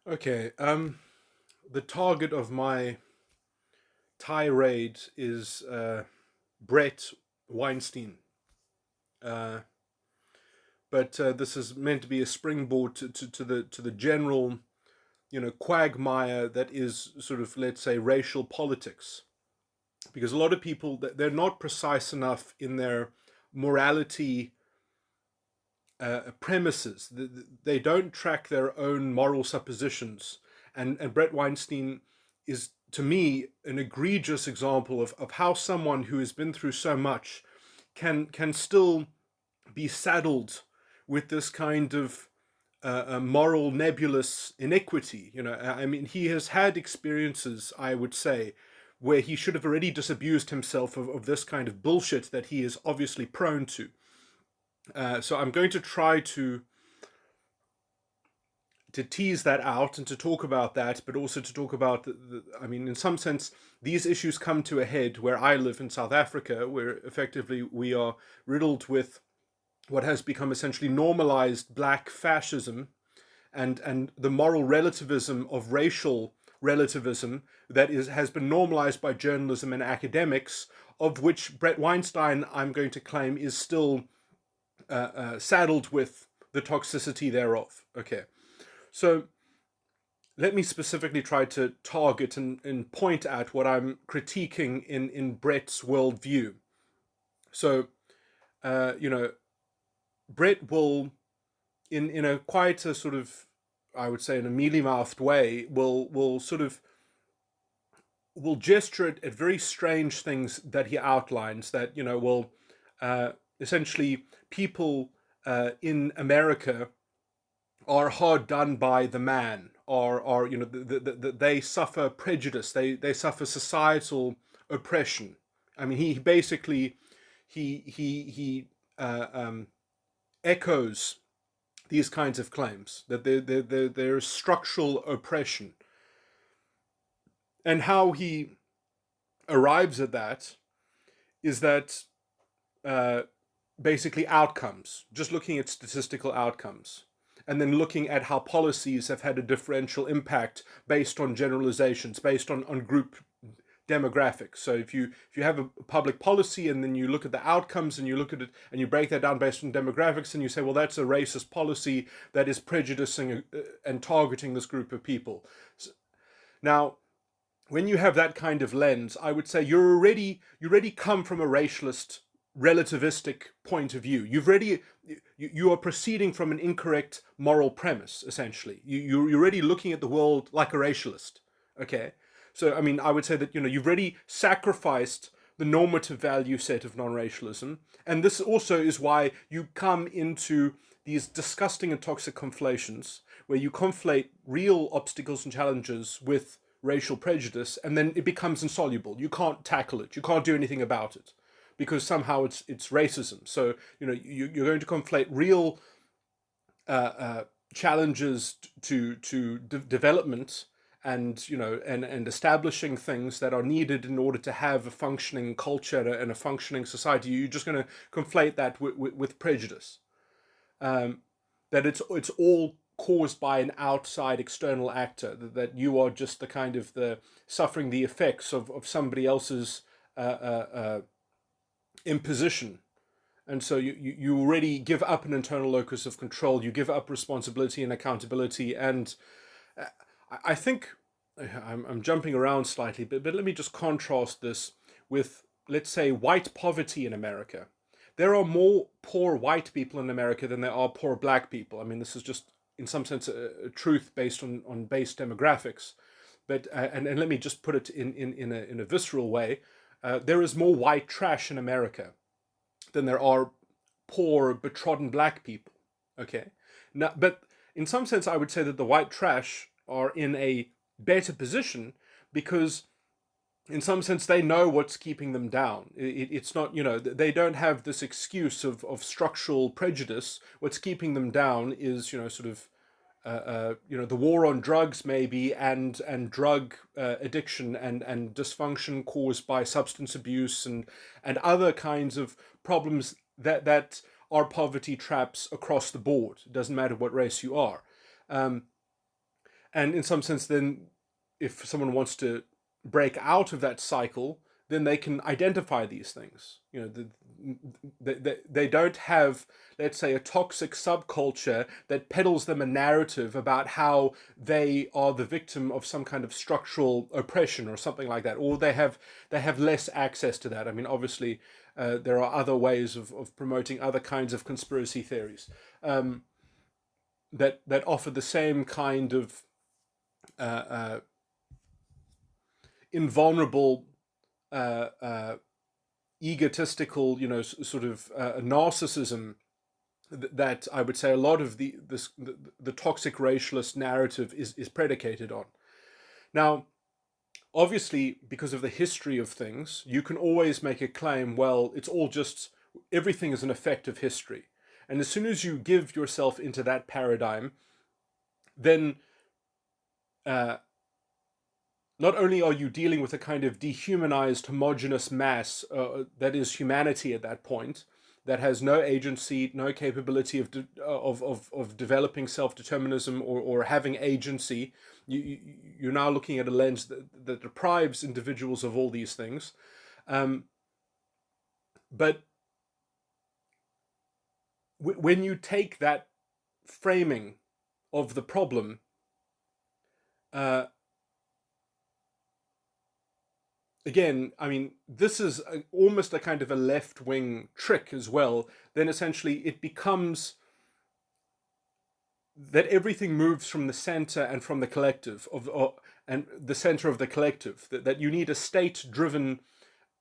Okay, the target of my tirade is Bret Weinstein. Uh, but this is meant to be a springboard to the general, quagmire that is sort of, let's say, racial politics. Because a lot of people, they're not precise enough in their morality premises. They don't track their own moral suppositions. And Bret Weinstein is, to me, an egregious example of how someone who has been through so much can still be saddled with this kind of a moral nebulous iniquity. I mean, he has had experiences, I would say, where he should have already disabused himself of this kind of bullshit that he is obviously prone to. So I'm going to try to tease that out and to talk about that, but also to talk about I mean, in some sense, these issues come to a head where I live in South Africa, where effectively we are riddled with what has become essentially normalized black fascism and the moral relativism of racial relativism that has been normalized by journalism and academics, of which Bret Weinstein, I'm going to claim, is still saddled with the toxicity thereof. Okay, so let me specifically try to target and point at what I'm critiquing in Bret's worldview. So, you know, Bret will, in a quite a sort of, I would say, in a mealy mouthed way, will sort of will gesture at very strange things that he outlines. That will essentially people in America are hard done by the man, or they suffer prejudice, they suffer societal oppression. I mean, he basically he echoes these kinds of claims that there is structural oppression, and how he arrives at that is that uh, basically outcomes, just looking at statistical outcomes, and then looking at how policies have had a differential impact based on generalizations, based on group demographics. So if you have a public policy and then you look at the outcomes and you look at it and you break that down based on demographics and you say, well, that's a racist policy that is prejudicing and targeting this group of people. Now, when you have that kind of lens, I would say you already come from a racialist relativistic point of view. You are proceeding from an incorrect moral premise. Essentially, you're already looking at the world like a racialist. Okay, so I mean, I would say that you've already sacrificed the normative value set of non-racialism, and this also is why you come into these disgusting and toxic conflations where you conflate real obstacles and challenges with racial prejudice, and then it becomes insoluble. You can't tackle it. You can't do anything about it because somehow it's racism. So you're going to conflate real challenges to development and and establishing things that are needed in order to have a functioning culture and a functioning society. You're just going to conflate that with prejudice. That it's all caused by an outside external actor, that you are just the kind of the suffering the effects of somebody else's imposition. And so you already give up an internal locus of control, you give up responsibility and accountability. And I think I'm jumping around slightly, but let me just contrast this with, let's say, white poverty in America. There are more poor white people in America than there are poor black people. I mean, this is just, in some sense, a truth based on base demographics. But and let me just put it in a visceral way. There is more white trash in America than there are poor, betrodden black people. Okay, now, but in some sense, I would say that the white trash are in a better position because in some sense they know what's keeping them down. It's not, they don't have this excuse of structural prejudice. What's keeping them down is, sort of the war on drugs maybe, and drug addiction and dysfunction caused by substance abuse and other kinds of problems that are poverty traps across the board. It doesn't matter what race you are. And in some sense, then if someone wants to break out of that cycle, then they can identify these things. They don't have, let's say, a toxic subculture that peddles them a narrative about how they are the victim of some kind of structural oppression or something like that, or they have less access to that. I mean, obviously, there are other ways of promoting other kinds of conspiracy theories that offer the same kind of uh, invulnerable, uh, uh, egotistical, sort of narcissism that I would say a lot of the toxic racialist narrative is predicated on. Now, obviously, because of the history of things, you can always make a claim, well, it's all just, everything is an effect of history. And as soon as you give yourself into that paradigm, then uh, not only are you dealing with a kind of dehumanized, homogenous mass that is humanity at that point, that has no agency, no capability of developing self-determinism or having agency. You're now looking at a lens that deprives individuals of all these things. But when you take that framing of the problem, uh, again, I mean, this is almost a kind of a left-wing trick as well. Then essentially it becomes that everything moves from the center and from the collective and the center of the collective. That you need a state-driven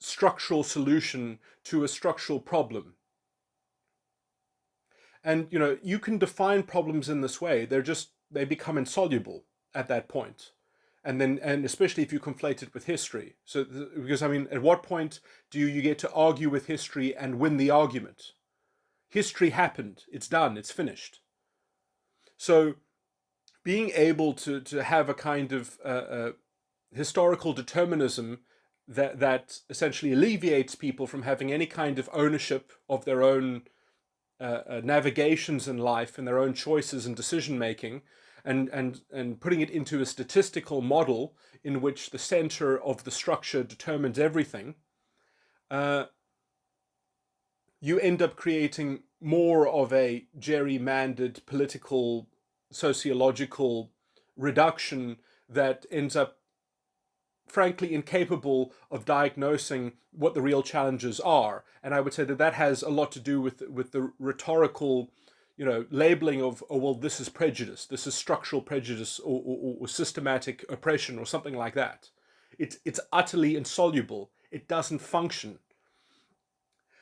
structural solution to a structural problem. And you can define problems in this way. They become insoluble at that point. And especially if you conflate it with history. So because I mean, at what point do you get to argue with history and win the argument? History happened. It's done. It's finished. So being able to have a kind of historical determinism that essentially alleviates people from having any kind of ownership of their own navigations in life and their own choices and decision making, and putting it into a statistical model in which the center of the structure determines everything, you end up creating more of a gerrymandered political, sociological reduction that ends up frankly incapable of diagnosing what the real challenges are. And I would say that has a lot to do with the rhetorical, labeling of, oh, well, this is prejudice, this is structural prejudice, or systematic oppression, or something like that. It's utterly insoluble. It doesn't function.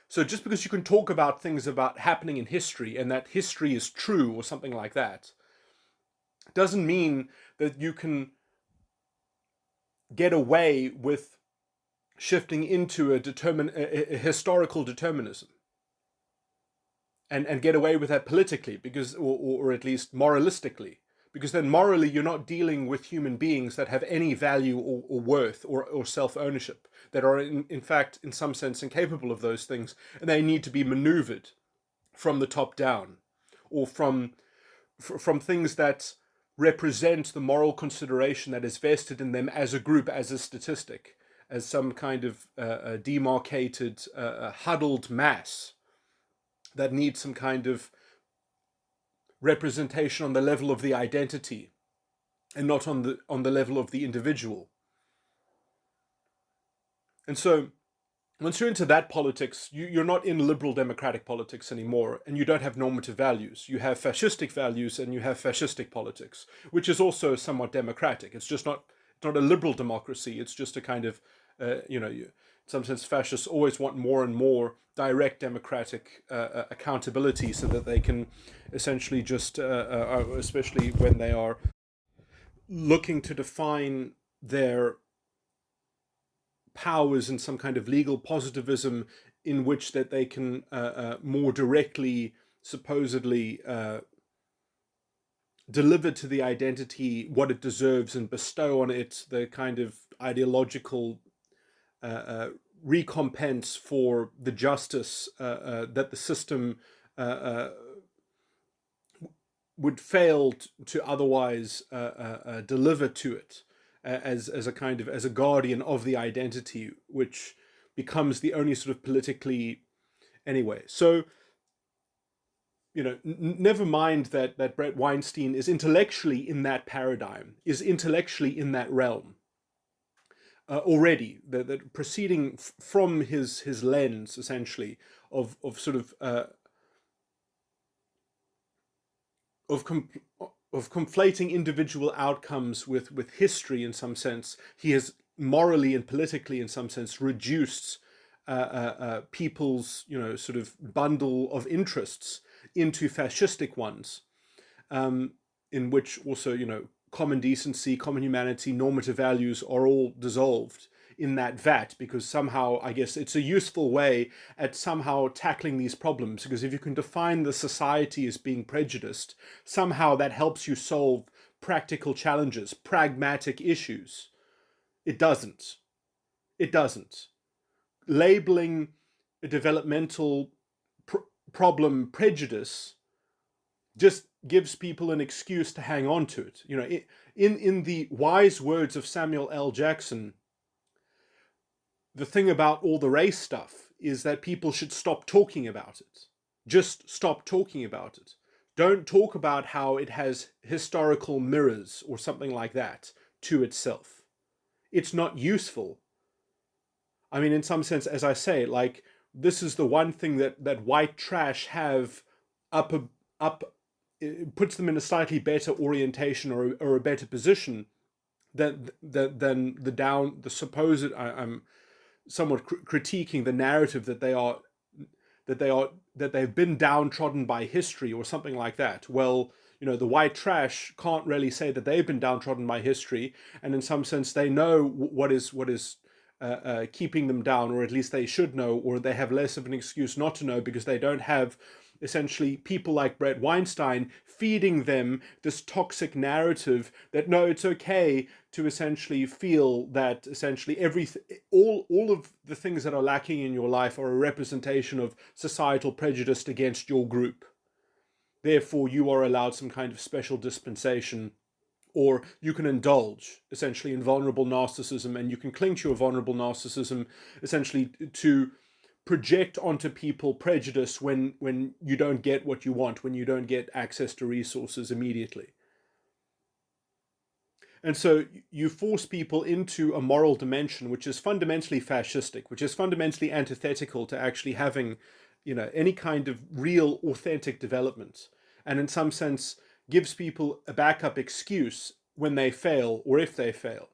So just because you can talk about things about happening in history and that history is true or something like that, doesn't mean that you can get away with shifting into a historical determinism and get away with that politically, because or at least moralistically, because then morally you're not dealing with human beings that have any value or worth or self-ownership, that are in fact in some sense incapable of those things, and they need to be maneuvered from the top down, or from things that represent the moral consideration that is vested in them as a group, as a statistic, as some kind of demarcated, huddled mass that needs some kind of representation on the level of the identity and not on the level of the individual. And so once you're into that politics, you're not in liberal democratic politics anymore, and you don't have normative values. You have fascistic values, and you have fascistic politics, which is also somewhat democratic. It's just not a liberal democracy. It's just a kind of, in some sense, fascists always want more and more direct democratic accountability, so that they can essentially just, especially when they are looking to define their powers in some kind of legal positivism, in which that they can more directly, supposedly, deliver to the identity what it deserves and bestow on it the kind of ideological recompense for the justice that the system would fail to otherwise deliver to it as a kind of as a guardian of the identity, which becomes the only sort of politically anyway. So never mind that Bret Weinstein is intellectually in that paradigm, is intellectually in that realm already. That proceeding from his lens essentially of sort of of conflating individual outcomes with history in some sense. He has morally and politically in some sense reduced people's sort of bundle of interests into fascistic ones, in which also common decency, common humanity, normative values are all dissolved in that vat, because somehow I guess it's a useful way at somehow tackling these problems, because if you can define the society as being prejudiced, somehow that helps you solve practical challenges, pragmatic issues. It doesn't. It doesn't. Labeling a developmental problem prejudice just gives people an excuse to hang on to it. In the wise words of Samuel L. Jackson, the thing about all the race stuff is that people should stop talking about it. Just stop talking about it. Don't talk about how it has historical mirrors or something like that to itself. It's not useful. I mean, in some sense, as I say, like, this is the one thing that white trash have up, it puts them in a slightly better orientation or a better position than the supposed. I'm somewhat critiquing the narrative that they've been downtrodden by history or something like that. Well, the white trash can't really say that they've been downtrodden by history, and in some sense they know what is keeping them down, or at least they should know, or they have less of an excuse not to know, because they don't have essentially people like Bret Weinstein feeding them this toxic narrative that no, it's okay to essentially feel that essentially all of the things that are lacking in your life are a representation of societal prejudice against your group. Therefore, you are allowed some kind of special dispensation, or you can indulge essentially in vulnerable narcissism, and you can cling to your vulnerable narcissism essentially to project onto people prejudice when you don't get what you want, when you don't get access to resources immediately. And so you force people into a moral dimension which is fundamentally fascistic, which is fundamentally antithetical to actually having, any kind of real, authentic development. And in some sense, gives people a backup excuse when they fail, or if they fail,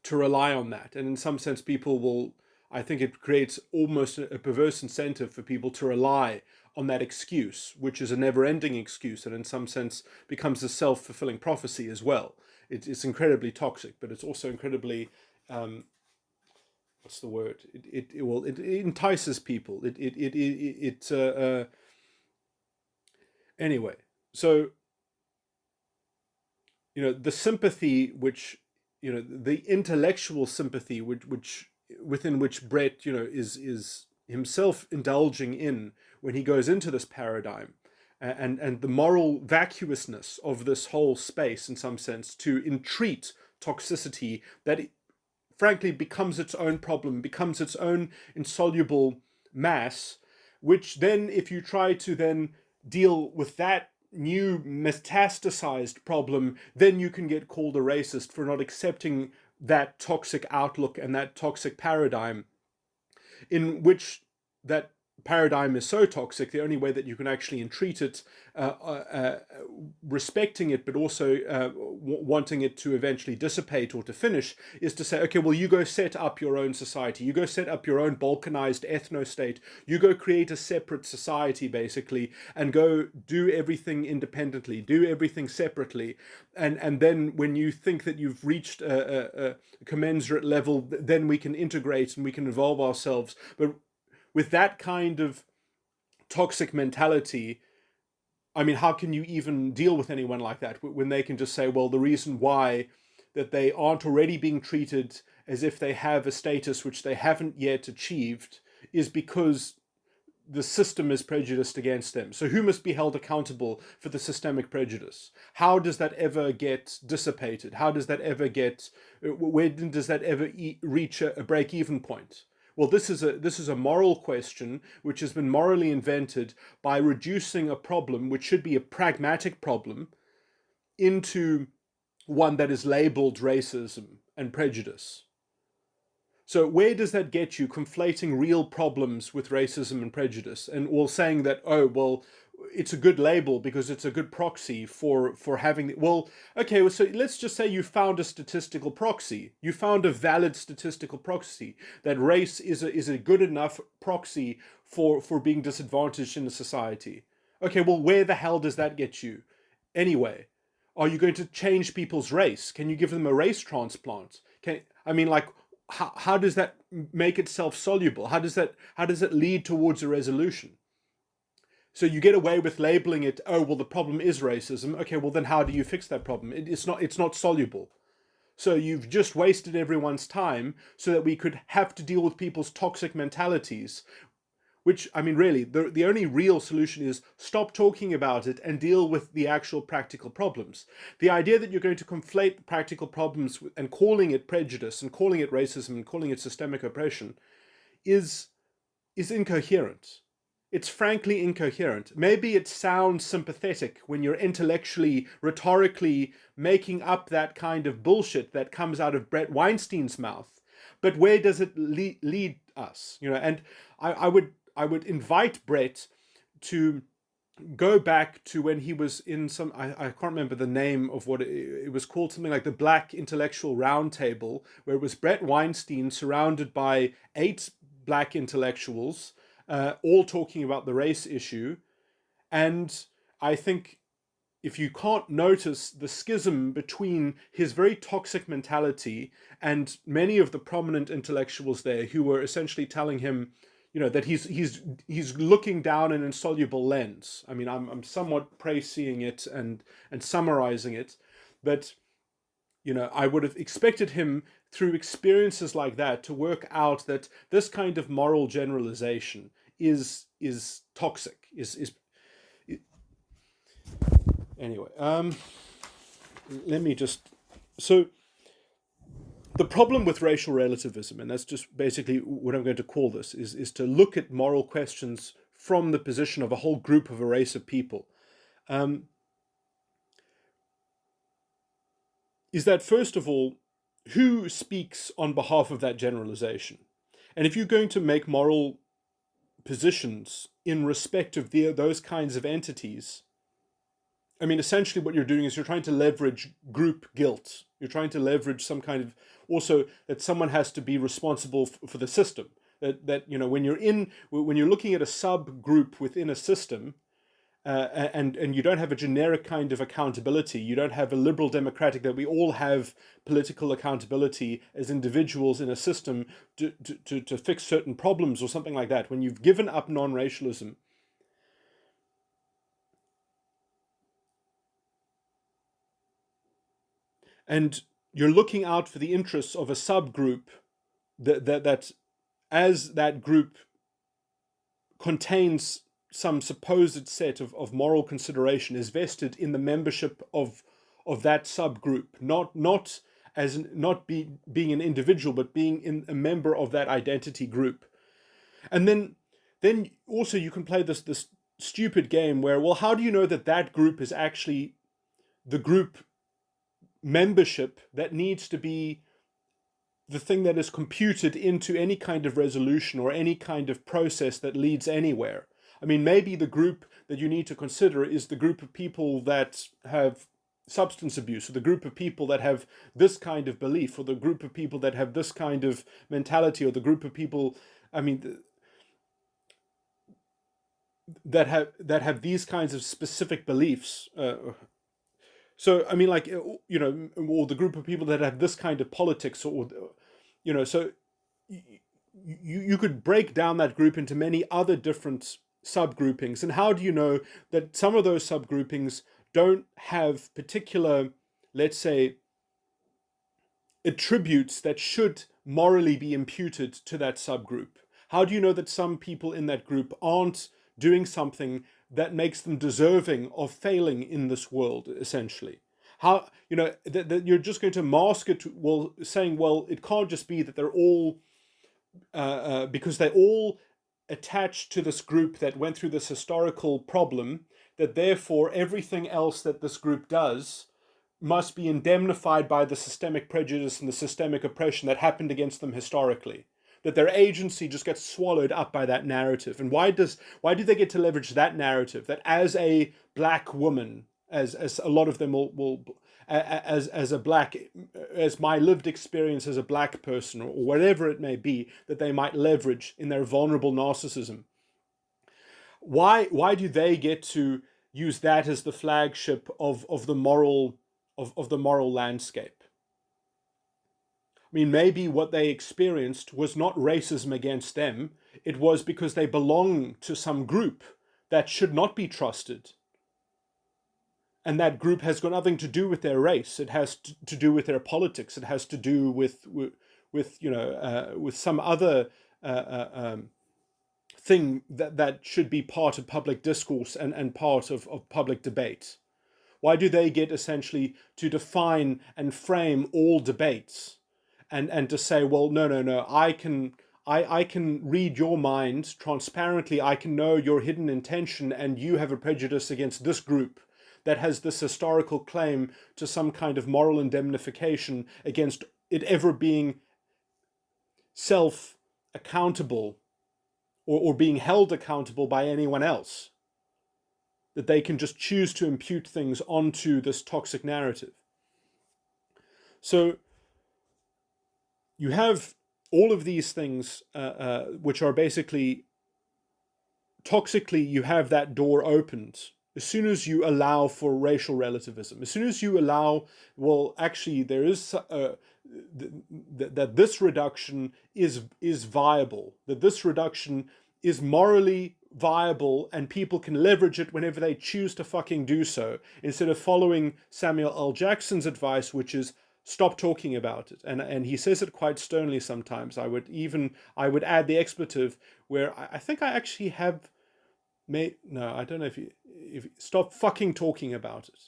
to rely on that. And in some sense, people will, I think it creates almost a perverse incentive for people to rely on that excuse, which is a never-ending excuse, and in some sense becomes a self-fulfilling prophecy as well. It's incredibly toxic, but it's also incredibly, what's the word? It entices people. Anyway, so the sympathy which the intellectual sympathy which within which Bret is himself indulging in when he goes into this paradigm, and the moral vacuousness of this whole space in some sense to entreat toxicity that frankly becomes its own problem, becomes its own insoluble mass, which then if you try to then deal with that new metastasized problem, then you can get called a racist for not accepting that toxic outlook and that toxic paradigm, in which that paradigm is so toxic, the only way that you can actually entreat it, respecting it, but also wanting it to eventually dissipate or to finish, is to say, okay, well, you go set up your own society, you go set up your own balkanized ethno-state, you go create a separate society, basically, and go do everything independently, do everything separately, and then when you think that you've reached a commensurate level, then we can integrate and we can involve ourselves. But with that kind of toxic mentality, I mean, how can you even deal with anyone like that when they can just say, well, the reason why that they aren't already being treated as if they have a status which they haven't yet achieved is because the system is prejudiced against them. So who must be held accountable for the systemic prejudice? How does that ever get dissipated? How does that ever get, where does that ever reach a break-even point? Well, this is a moral question which has been morally invented by reducing a problem which should be a pragmatic problem into one that is labeled racism and prejudice. So where does that get you, conflating real problems with racism and prejudice, and all saying that, oh, well, it's a good label because it's a good proxy for having well, okay, so let's just say you found a statistical proxy. You found a valid statistical proxy that race is a good enough proxy for being disadvantaged in a society. Okay, well, where the hell does that get you anyway? Are you going to change people's race? Can you give them a race transplant? How does that make itself soluble? How does it lead towards a resolution? So you get away with labeling it, oh, well, the problem is racism. Okay, well, then how do you fix that problem? It's not soluble. So you've just wasted everyone's time so that we could have to deal with people's toxic mentalities, which, I mean, really, the only real solution is stop talking about it and deal with the actual practical problems. The idea that you're going to conflate practical problems and calling it prejudice and calling it racism and calling it systemic oppression is incoherent. It's frankly incoherent. Maybe it sounds sympathetic when you're intellectually, rhetorically making up that kind of bullshit that comes out of Bret Weinstein's mouth. But where does it lead us? And I would invite Bret to go back to when he was in some, I can't remember the name of what it was called, something like the Black Intellectual Roundtable, where it was Bret Weinstein surrounded by 8 black intellectuals, all talking about the race issue. And I think if you can't notice the schism between his very toxic mentality and many of the prominent intellectuals there who were essentially telling him, that he's looking down an insoluble lens. I mean, I'm somewhat précising it and summarizing it, but I would have expected him through experiences like that to work out that this kind of moral generalization is toxic. Anyway, let me just so. The problem with racial relativism, and that's just basically what I'm going to call this, is to look at moral questions from the position of a whole group of a race of people. Is that, first of all, who speaks on behalf of that generalization? And if you're going to make moral positions in respect of those kinds of entities, I mean, essentially what you're doing is you're trying to leverage group guilt. You're trying to leverage some kind of, also that someone has to be responsible for the system. That when you're looking at a subgroup within a system, and you don't have a generic kind of accountability. You don't have a liberal democratic that we all have political accountability as individuals in a system to fix certain problems or something like that. When you've given up non-racialism, and you're looking out for the interests of a subgroup that as that group contains some supposed set of moral consideration is vested in the membership of that subgroup, not being an individual, but being a member of that identity group. And then also you can play this stupid game where, well, how do you know that group is actually the group membership that needs to be the thing that is computed into any kind of resolution or any kind of process that leads anywhere? I mean, maybe the group that you need to consider is the group of people that have substance abuse, or the group of people that have this kind of belief, or the group of people that have this kind of mentality, or the group of people, I mean, that have these kinds of specific beliefs. So, I mean, like, or the group of people that have this kind of politics, or, so you could break down that group into many other different subgroupings. And how do you know that some of those subgroupings don't have particular, let's say, attributes that should morally be imputed to that subgroup? How do you know that some people in that group aren't doing something that makes them deserving of failing in this world, essentially? How, that you're just going to mask it, well, saying, well, it can't just be that they're all, because they're all attached to this group that went through this historical problem, that therefore everything else that this group does must be indemnified by the systemic prejudice and the systemic oppression that happened against them historically. That their agency just gets swallowed up by that narrative. And why do they get to leverage that narrative? That as a black woman, as a lot of them will as a black, as my lived experience as a black person, or whatever it may be, that they might leverage in their vulnerable narcissism. Why do they get to use that as the flagship of the moral of the moral landscape? I mean, maybe what they experienced was not racism against them. It was because they belong to some group that should not be trusted. And that group has got nothing to do with their race. It has to do with their politics. It has to do with some other thing that should be part of public discourse and part of public debate. Why do they get essentially to define and frame all debates and to say, well, no, I can read your mind transparently. I can know your hidden intention, and you have a prejudice against this group that has this historical claim to some kind of moral indemnification against it ever being self-accountable or being held accountable by anyone else. That they can just choose to impute things onto this toxic narrative. So you have all of these things which are basically toxically, you have that door opened as soon as you allow for racial relativism. As soon as you allow, well, actually, there is that this reduction is viable, that this reduction is morally viable, and people can leverage it whenever they choose to fucking do so, instead of following Samuel L. Jackson's advice, which is stop talking about it. And he says it quite sternly sometimes. I would add the expletive where I think I actually have no, I don't know if stop fucking talking about it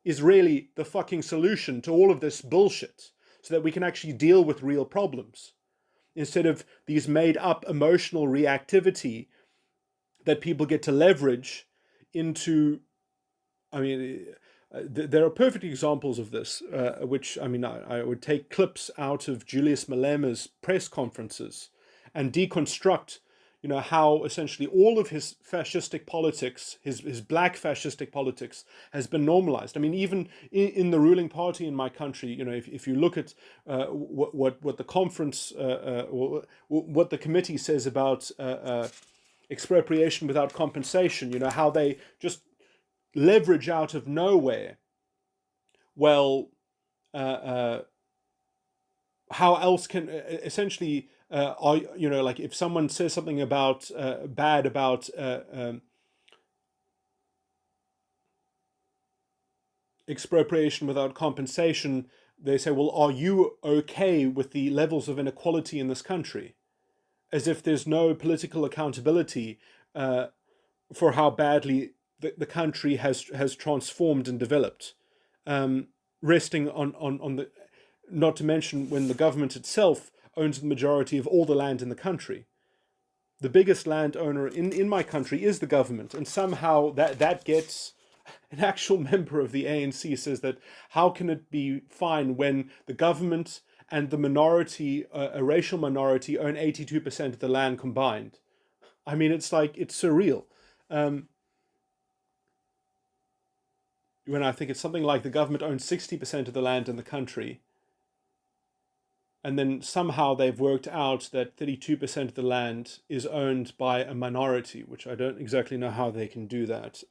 is really the fucking solution to all of this bullshit, so that we can actually deal with real problems instead of these made up emotional reactivity that people get to leverage into. I mean, there are perfect examples of this, which, I mean, I would take clips out of Julius Malema's press conferences and deconstruct, how essentially all of his fascistic politics, his black fascistic politics, has been normalized. I mean, even in the ruling party in my country, if you look at what the conference, what the committee says about expropriation without compensation, how they just leverage out of nowhere. Well, how else can essentially like if someone says something about bad about expropriation without compensation, they say, well, are you okay with the levels of inequality in this country? As if there's no political accountability for how badly the country has transformed and developed, resting on the, not to mention when the government itself owns the majority of all the land in the country. The biggest landowner in my country is the government, and somehow that gets, an actual member of the ANC says that how can it be fine when the government and the minority, a racial minority, own 82% of the land combined? I mean, it's like, it's surreal. When I think it's something like the government owns 60% of the land in the country, and then somehow they've worked out that 32% of the land is owned by a minority, which I don't exactly know how they can do that.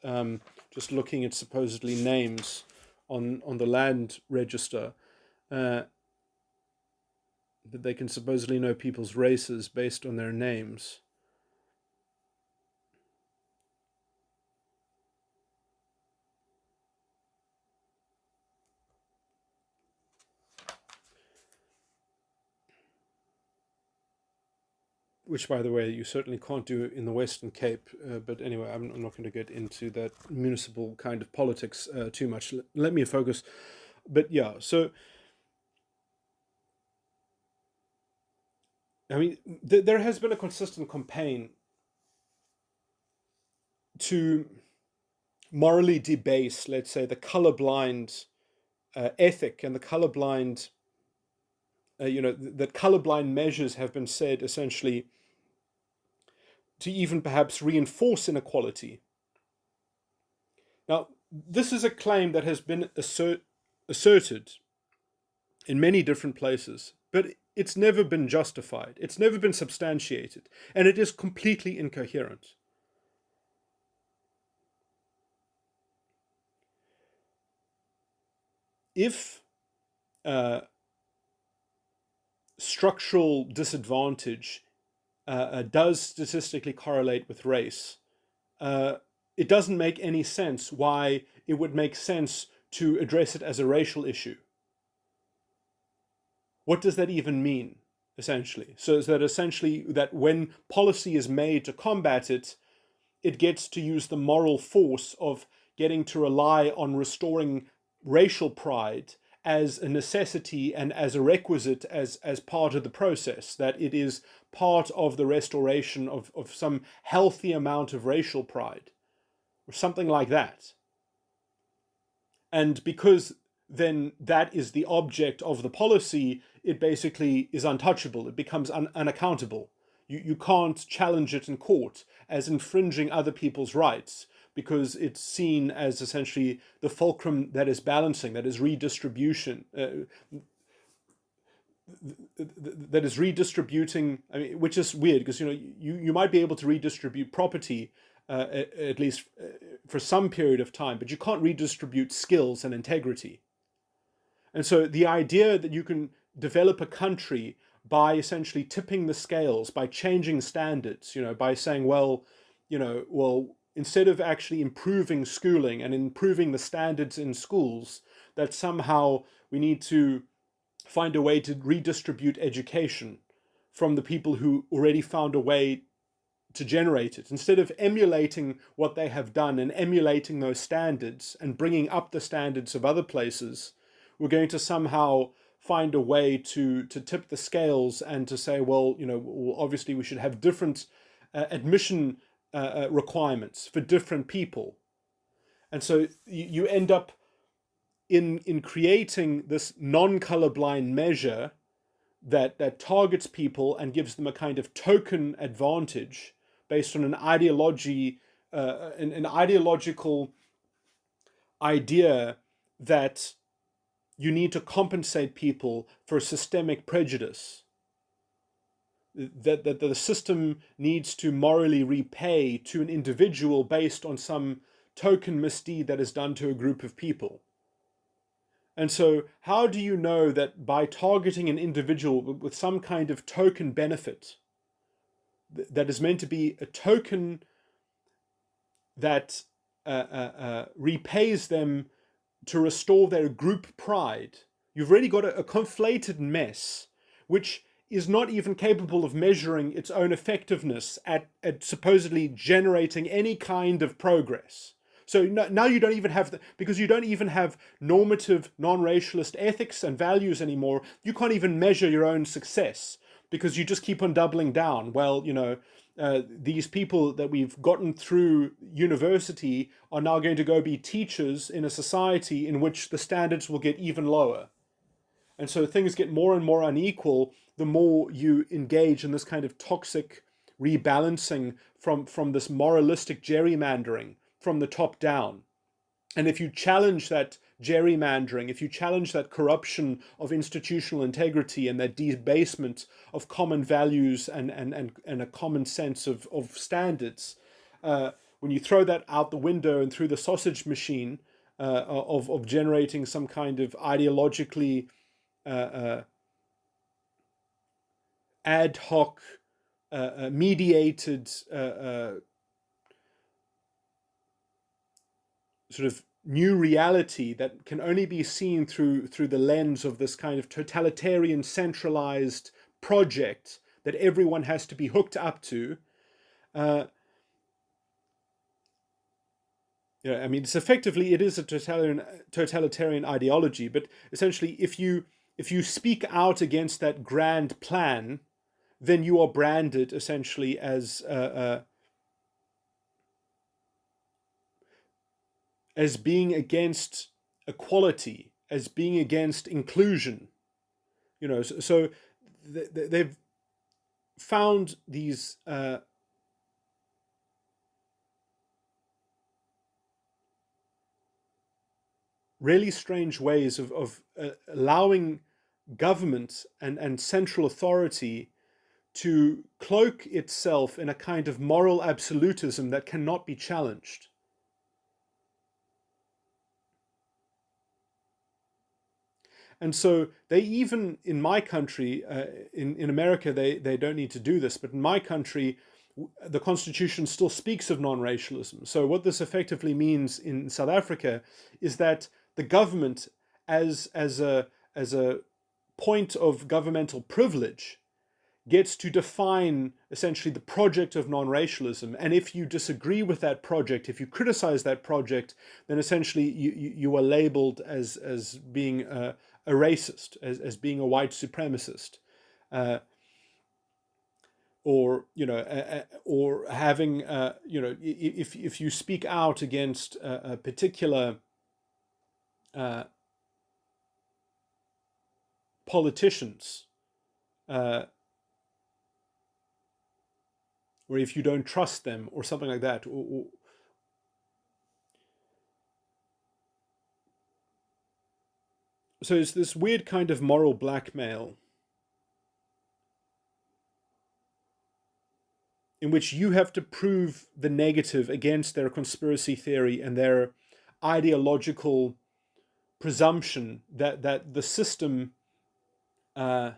Just looking at supposedly names on the land register, that they can supposedly know people's races based on their names. which, by the way, you certainly can't do in the Western Cape. But anyway, I'm not going to get into that municipal kind of politics too much. Let me focus. But yeah, so I mean, there has been a consistent campaign to morally debase, let's say, the colorblind ethic and the colorblind, that colorblind measures have been said essentially to even perhaps reinforce inequality. Now, this is a claim that has been asserted in many different places, but it's never been justified, it's never been substantiated, and it is completely incoherent. If structural disadvantage does statistically correlate with race, it doesn't make any sense why it would make sense to address it as a racial issue. What does that even mean, essentially? So is that essentially that when policy is made to combat it, it gets to use the moral force of getting to rely on restoring racial pride as a necessity and as a requisite as part of the process, that it is part of the restoration of some healthy amount of racial pride, or something like that. And because then that is the object of the policy, it basically is untouchable. It becomes unaccountable. You can't challenge it in court as infringing other people's rights, because it's seen as essentially the fulcrum that is balancing, that is redistribution, that is redistributing. I mean, which is weird, because you might be able to redistribute property at least for some period of time, but you can't redistribute skills and integrity. And so the idea that you can develop a country by essentially tipping the scales, by changing standards, by saying, well, instead of actually improving schooling and improving the standards in schools, that somehow we need to find a way to redistribute education from the people who already found a way to generate it. Instead of emulating what they have done and emulating those standards and bringing up the standards of other places, we're going to somehow find a way to tip the scales and to say, well, obviously we should have different admission requirements for different people. And so you end up in creating this non-colorblind measure that targets people and gives them a kind of token advantage based on an ideology, an ideological idea that you need to compensate people for systemic prejudice, that the system needs to morally repay to an individual based on some token misdeed that is done to a group of people. And so how do you know that by targeting an individual with some kind of token benefit that is meant to be a token that repays them to restore their group pride, you've already got a conflated mess which is not even capable of measuring its own effectiveness at supposedly generating any kind of progress. So now you don't even have because you don't even have normative non-racialist ethics and values anymore. You can't even measure your own success because you just keep on doubling down. Well, these people that we've gotten through university are now going to go be teachers in a society in which the standards will get even lower. And so things get more and more unequal the more you engage in this kind of toxic rebalancing from this moralistic gerrymandering from the top down. And if you challenge that gerrymandering, if you challenge that corruption of institutional integrity and that debasement of common values and a common sense of standards, when you throw that out the window and through the sausage machine of generating some kind of ideologically ad hoc, mediated sort of new reality that can only be seen through the lens of this kind of totalitarian centralized project that everyone has to be hooked up to. I mean, it's effectively, it is a totalitarian ideology, but essentially, if you speak out against that grand plan, then you are branded essentially as being against equality, as being against inclusion. So they've found these really strange ways of allowing government and central authority to cloak itself in a kind of moral absolutism that cannot be challenged. And so they even, in my country, in America, they don't need to do this, but in my country, the Constitution still speaks of non-racialism. So what this effectively means in South Africa is that the government, as a point of governmental privilege, gets to define essentially the project of non-racialism. And if you disagree with that project, if you criticize that project, then essentially you are labeled as being a racist, as being a white supremacist, or or having if you speak out against a particular politicians, or if you don't trust them, or something like that, so it's this weird kind of moral blackmail in which you have to prove the negative against their conspiracy theory and their ideological presumption that the system in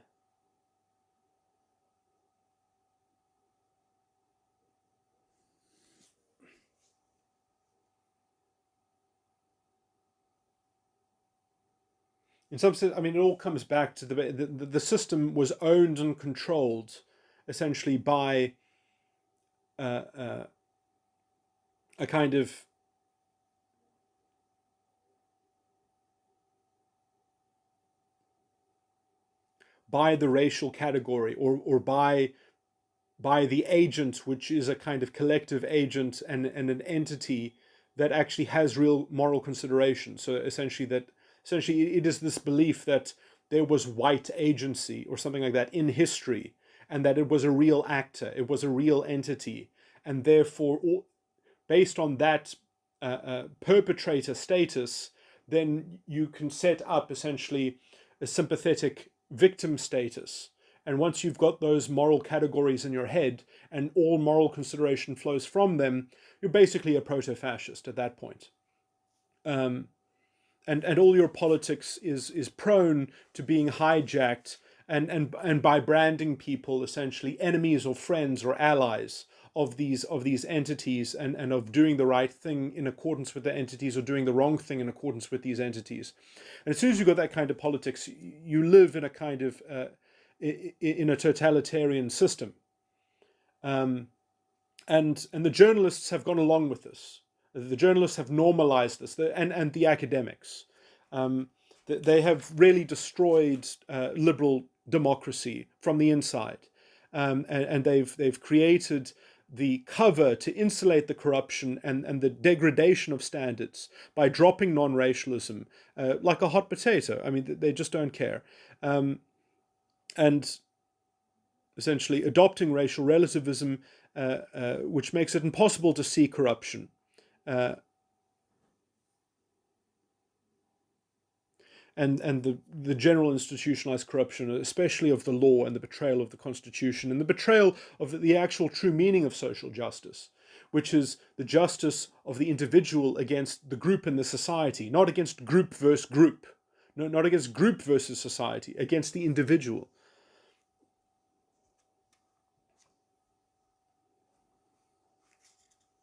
some sense, I mean, it all comes back to the system was owned and controlled essentially by a kind of by the racial category, or by the agent, which is a kind of collective agent and an entity that actually has real moral consideration. So essentially it is this belief that there was white agency or something like that in history, and that it was a real actor, it was a real entity, and therefore, based on that perpetrator status, then you can set up essentially a sympathetic victim status. And once you've got those moral categories in your head and all moral consideration flows from them, you're basically a proto-fascist at that point. And all your politics is prone to being hijacked and by branding people essentially enemies or friends or allies of these entities, and of doing the right thing in accordance with the entities or doing the wrong thing in accordance with these entities. And as soon as you've got that kind of politics, you live in a kind of in a totalitarian system. And the journalists have gone along with this. The journalists have normalized this, and the academics. They have really destroyed liberal democracy from the inside, and they've created the cover to insulate the corruption and the degradation of standards by dropping non-racialism like a hot potato. I mean, they just don't care. And essentially adopting racial relativism, which makes it impossible to see corruption. And the general institutionalized corruption, especially of the law, and the betrayal of the Constitution, and the betrayal of the actual true meaning of social justice, which is the justice of the individual against the group in the society, not against group versus group, no, not against group versus society, against the individual.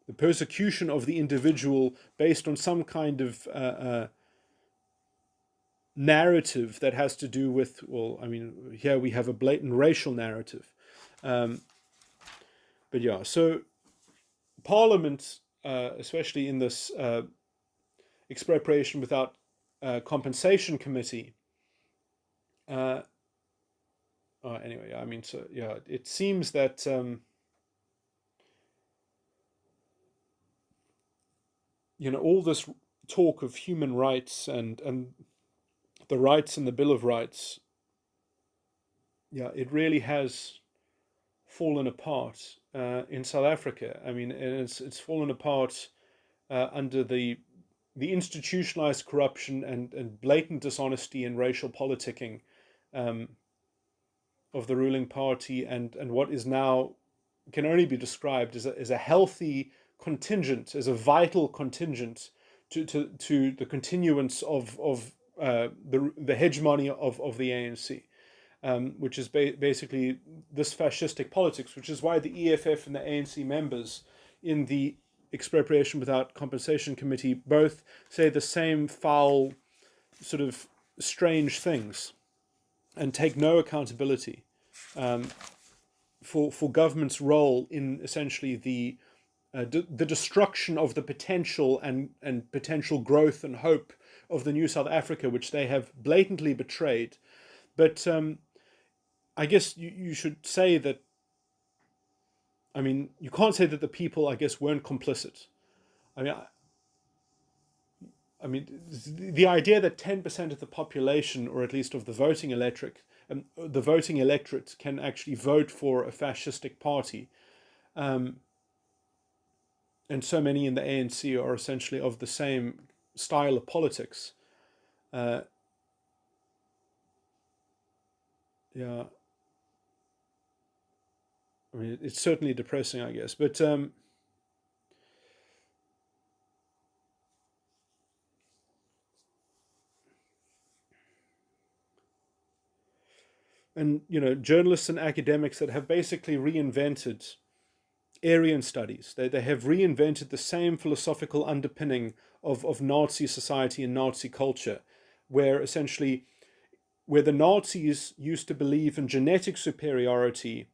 The persecution of the individual based on some kind of narrative that has to do with, well, I mean, here we have a blatant racial narrative. Um, but yeah, so Parliament, especially in this expropriation without compensation committee. Anyway, I mean, so yeah, it seems that all this talk of human rights and the rights in the Bill of Rights, yeah, it really has fallen apart in South Africa. I mean, and it's fallen apart under the institutionalized corruption and blatant dishonesty and racial politicking um, of the ruling party, and what is now can only be described as a healthy contingent, as a vital contingent to the continuance of the hegemony of the ANC, which is basically this fascistic politics, which is why the EFF and the ANC members in the expropriation without compensation committee both say the same foul, sort of strange things and take no accountability for government's role in essentially the destruction of the potential and potential growth and hope of the new South Africa, which they have blatantly betrayed. But I guess you should say that, I mean, you can't say that the people, I guess, weren't complicit. I mean, the idea that 10% of the population, or at least of the voting electorate, can actually vote for a fascistic party, and so many in the ANC are essentially of the same style of politics. Yeah, I mean, it's certainly depressing, I guess. But and journalists and academics that have basically reinvented Aryan studies. They have reinvented the same philosophical underpinning of Nazi society and Nazi culture, where essentially, where the Nazis used to believe in genetic superiority,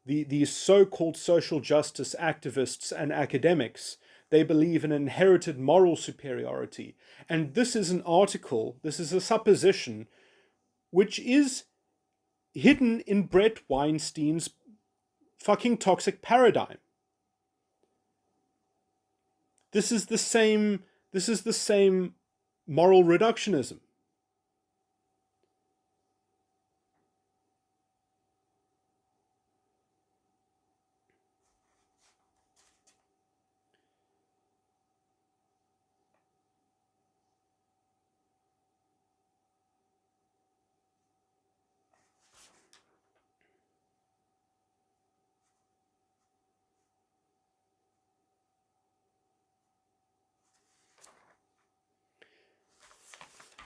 these so-called social justice activists and academics, they believe in inherited moral superiority. And this is an article, this is a supposition, which is hidden in Bret Weinstein's fucking toxic paradigm. This is the same. This is the same moral reductionism.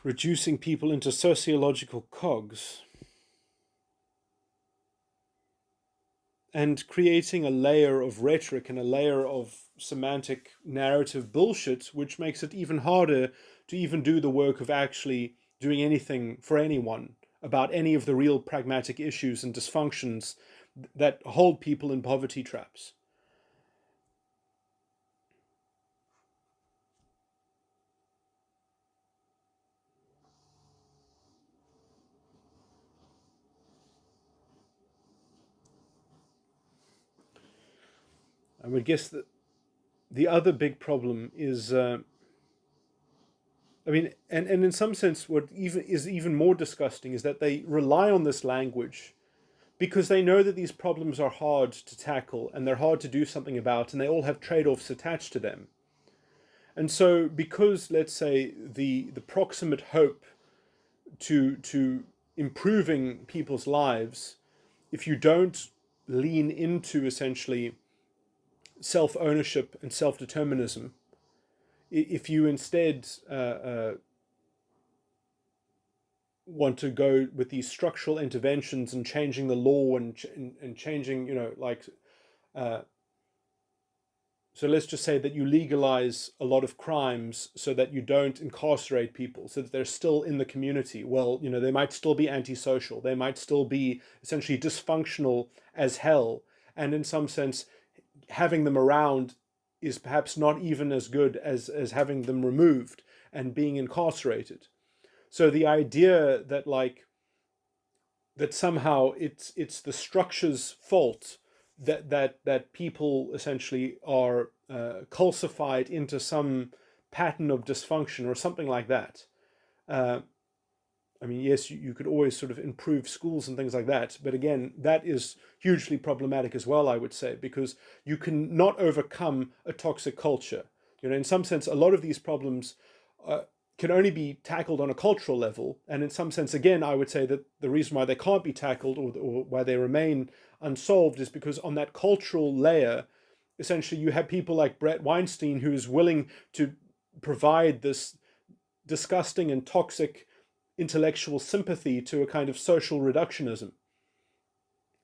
Reducing people into sociological cogs and creating a layer of rhetoric and a layer of semantic narrative bullshit, which makes it even harder to even do the work of actually doing anything for anyone about any of the real pragmatic issues and dysfunctions that hold people in poverty traps. I would guess that the other big problem is, I mean, and in some sense, what even more disgusting is that they rely on this language because they know that these problems are hard to tackle and they're hard to do something about, and they all have trade-offs attached to them. And so, because, let's say, the proximate hope to improving people's lives, if you don't lean into essentially self-ownership and self-determinism, if you instead want to go with these structural interventions and changing the law and changing, like, uh, So let's just say that you legalize a lot of crimes so that you don't incarcerate people, so that they're still in the community. Well, they might still be antisocial. They might still be essentially dysfunctional as hell. And in some sense, having them around is perhaps not even as good as having them removed and being incarcerated. So the idea that that somehow it's the structure's fault that people essentially are calcified into some pattern of dysfunction or something like that. Uh, I mean, yes, you could always sort of improve schools and things like that, but again, that is hugely problematic as well, I would say, because you can not overcome a toxic culture. In some sense, a lot of these problems uh, can only be tackled on a cultural level, and in some sense, again, I would say that the reason why they can't be tackled or why they remain unsolved is because on that cultural layer, essentially, you have people like Bret Weinstein who is willing to provide this disgusting and toxic intellectual sympathy to a kind of social reductionism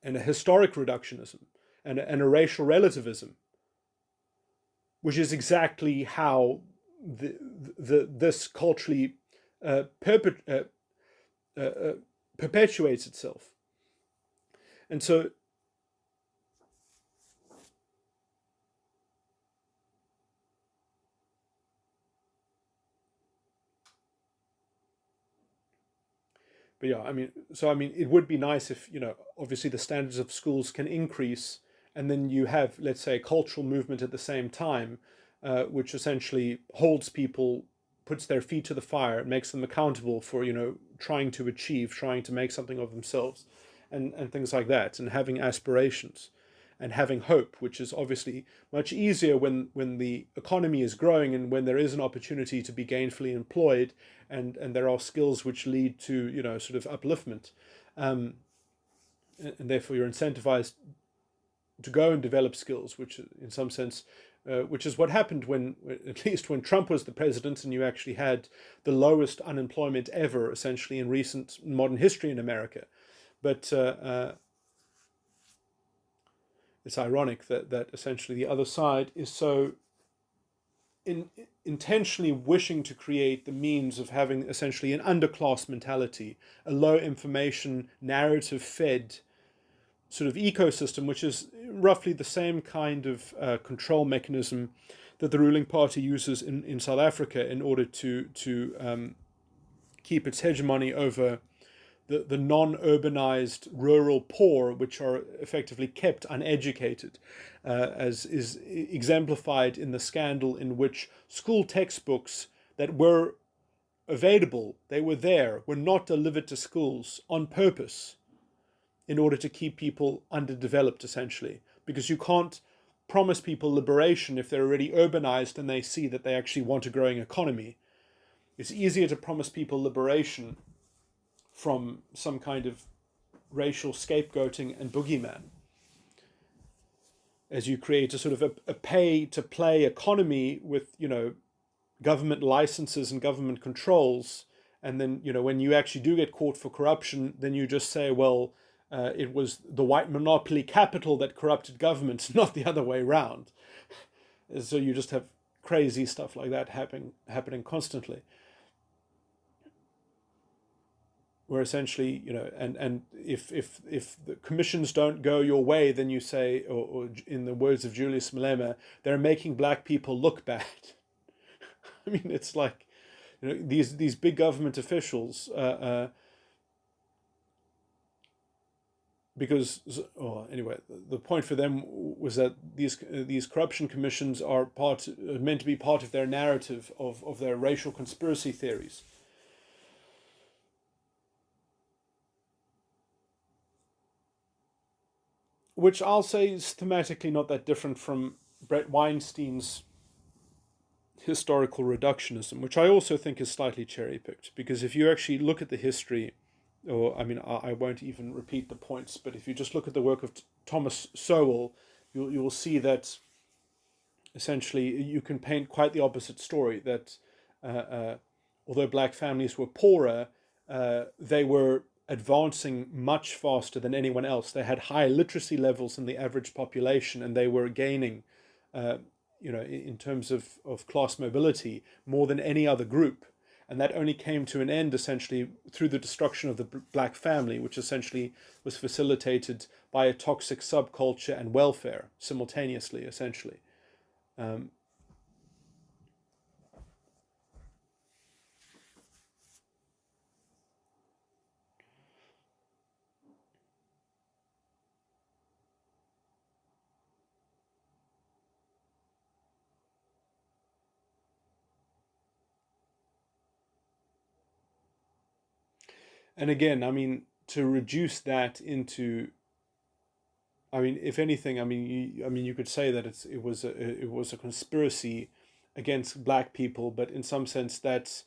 and a historic reductionism and a racial relativism, which is exactly how this culturally perpetuates itself. And so, but yeah, I mean, it would be nice if, obviously the standards of schools can increase, and then you have, let's say, a cultural movement at the same time, which essentially holds people, puts their feet to the fire, and makes them accountable for, trying to make something of themselves, and things like that, and having aspirations and having hope, which is obviously much easier when the economy is growing and when there is an opportunity to be gainfully employed, and there are skills which lead to sort of upliftment, and therefore you're incentivized to go and develop skills, which in some sense, which is what happened when, at least when Trump was the president, and you actually had the lowest unemployment ever, essentially in recent modern history in America. But it's ironic that essentially the other side is so intentionally wishing to create the means of having essentially an underclass mentality, a low information, narrative fed sort of ecosystem, which is roughly the same kind of control mechanism that the ruling party uses in South Africa in order to keep its hegemony over the non-urbanized rural poor, which are effectively kept uneducated, as is exemplified in the scandal in which school textbooks that were available, they were there, were not delivered to schools on purpose in order to keep people underdeveloped, essentially, because you can't promise people liberation if they're already urbanized and they see that they actually want a growing economy. It's easier to promise people liberation from some kind of racial scapegoating and boogeyman, as you create a sort of a pay-to-play economy with, government licenses and government controls. And then, when you actually do get caught for corruption, then you just say, well, it was the white monopoly capital that corrupted governments, not the other way around. So you just have crazy stuff like that happening constantly, where essentially, and if the commissions don't go your way, then you say, or in the words of Julius Malema, they're making black people look bad. I mean, it's like, these big government officials, because, anyway, the point for them was that these corruption commissions are meant to be part of their narrative of their racial conspiracy theories. Which I'll say is thematically not that different from Bret Weinstein's historical reductionism, which I also think is slightly cherry picked. Because if you actually look at the history, or I mean, I won't even repeat the points, but if you just look at the work of Thomas Sowell, you'll see that essentially you can paint quite the opposite story. That although black families were poorer, they were advancing much faster than anyone else. They had higher literacy levels than the average population, and they were gaining, in terms of class mobility more than any other group. And that only came to an end essentially through the destruction of the black family, which essentially was facilitated by a toxic subculture and welfare simultaneously, essentially. Um, and again, I mean, to reduce that into, I mean, if anything, you could say that it was a conspiracy against black people, but in some sense, that's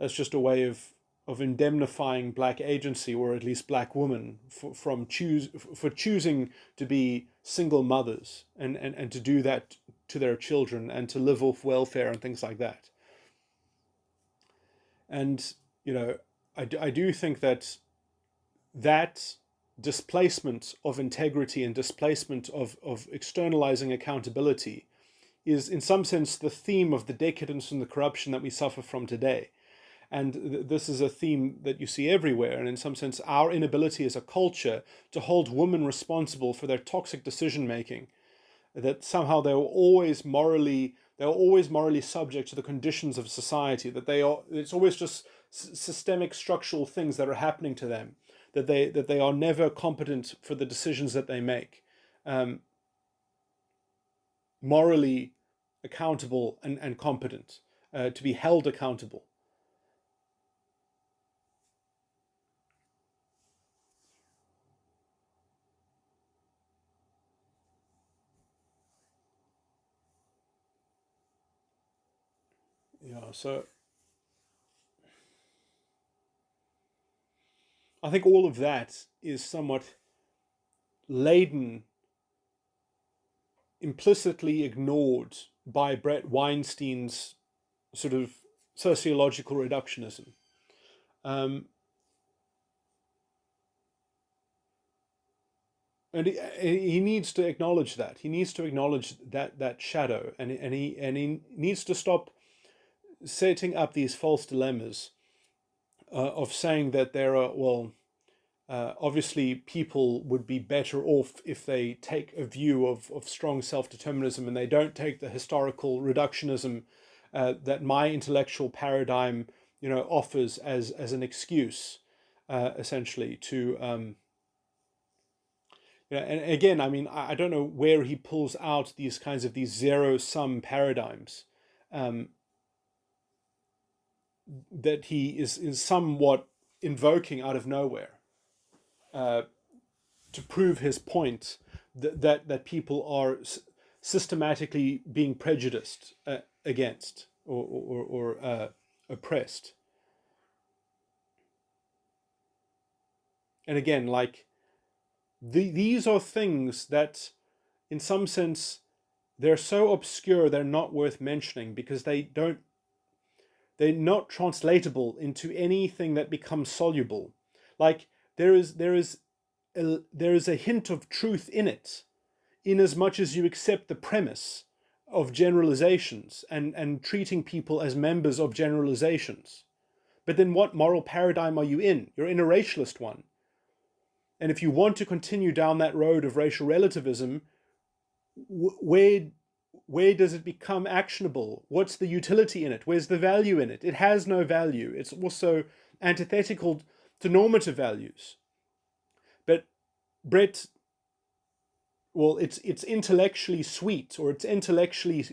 just a way of indemnifying black agency, or at least black women, for choosing to be single mothers, and to do that to their children, and to live off welfare and things like that. And I do think that displacement of integrity and displacement of externalizing accountability is in some sense the theme of the decadence and the corruption that we suffer from today. And this is a theme that you see everywhere. And in some sense, our inability as a culture to hold women responsible for their toxic decision making, that somehow they are always morally subject to the conditions of society, that it's always just systemic structural things that are happening to them, that they are never competent for the decisions that they make, morally accountable and competent, to be held accountable. Yeah, so I think all of that is somewhat laden, implicitly ignored by Bret Weinstein's sort of sociological reductionism. Um, and he needs to acknowledge that. He needs to acknowledge that shadow, and he needs to stop setting up these false dilemmas of saying that there are, well, obviously, people would be better off if they take a view of strong self-determinism, and they don't take the historical reductionism that my intellectual paradigm, offers as an excuse, essentially to. And again, I mean, I don't know where he pulls out these kinds of these zero-sum paradigms um, that he is somewhat invoking out of nowhere. To prove his point that people are systematically being prejudiced against, or oppressed. And again, like these are things that, in some sense, they're so obscure they're not worth mentioning, because they're not translatable into anything that becomes soluble. Like there is a hint of truth in it, in as much as you accept the premise of generalizations and treating people as members of generalizations. But then what moral paradigm are you in? You're in a racialist one. And if you want to continue down that road of racial relativism, where does it become actionable? What's the utility in it? Where's the value in it? It has no value. It's also antithetical to normative values. But Bret, well, it's intellectually sweet, or it's intellectually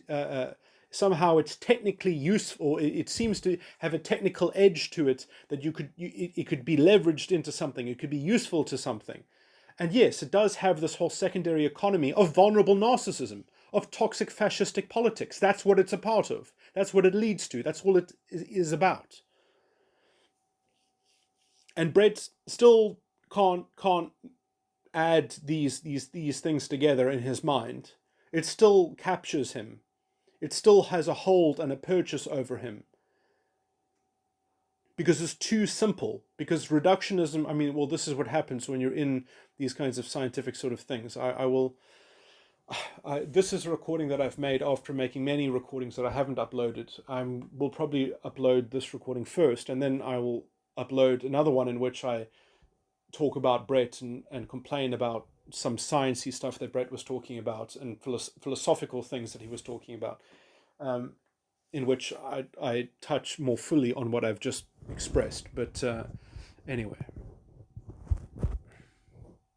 somehow it's technically useful. It seems to have a technical edge to it that it could be leveraged into something. It could be useful to something. And yes, it does have this whole secondary economy of vulnerable narcissism, of toxic fascistic politics. That's what it's a part of. That's what it leads to. That's all it is about. And Bret still can't add these things together in his mind. It still captures him. It still has a hold and a purchase over him. Because it's too simple. Because reductionism, I mean, well, this is what happens when you're in these kinds of scientific sort of things. I will This is a recording that I've made after making many recordings that I haven't uploaded. I will probably upload this recording first, and then I will upload another one in which I talk about Bret and complain about some sciencey stuff that Bret was talking about and philosophical things that he was talking about, in which I touch more fully on what I've just expressed. But anyway.